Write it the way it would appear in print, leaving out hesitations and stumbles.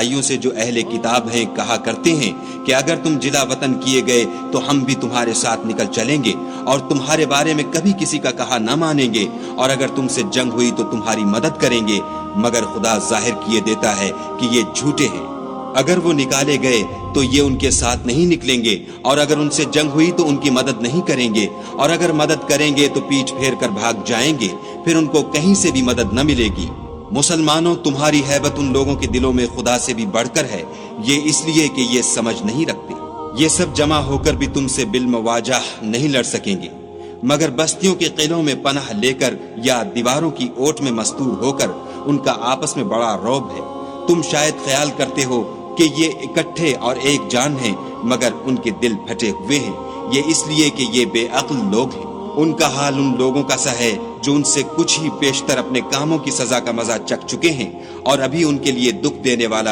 भाइयों से जो अहले किताब हैं कहा करते हैं कि अगर तुम जिला वतन किए गए तो हम भी तुम्हारे साथ निकल चलेंगे और तुम्हारे बारे में कभी किसी का कहा न मानेंगे, और अगर तुमसे जंग हुई तो तुम्हारी मदद करेंगे, मगर खुदा जाहिर किए देता है कि ये झूठे हैं। अगर वो निकाले गए तो ये उनके साथ नहीं निकलेंगे, और अगर उनसे जंग हुई तो उनकी मदद नहीं करेंगे, और अगर मदद करेंगे तो पीठ फेर कर भाग जाएंगे, फिर उनको कहीं से भी मदद न मिलेगी। मुसलमानों, तुम्हारी हैबत उन लोगों के दिलों में खुदा से भी बढ़कर है, ये इसलिए कि ये समझ नहीं रखते। ये सब जमा होकर भी तुमसे बिलमवाजाह नहीं लड़ सकेंगे, मगर बस्तियों के किलों में पनाह लेकर या दीवारों की ओट में मस्तूर होकर उनका आपस में बड़ा रौब है। तुम शायद ख्याल करते हो कि ये इकट्ठे और एक जान हैं, मगर उनके दिल फटे हुए हैं। ये इसलिए कि ये बेअक्ल लोग हैं। उनका हाल उन लोगों का सा है जो उनसे कुछ ही पेशतर अपने कामों की सजा का मजा चख चुके हैं, और अभी उनके लिए दुख देने वाला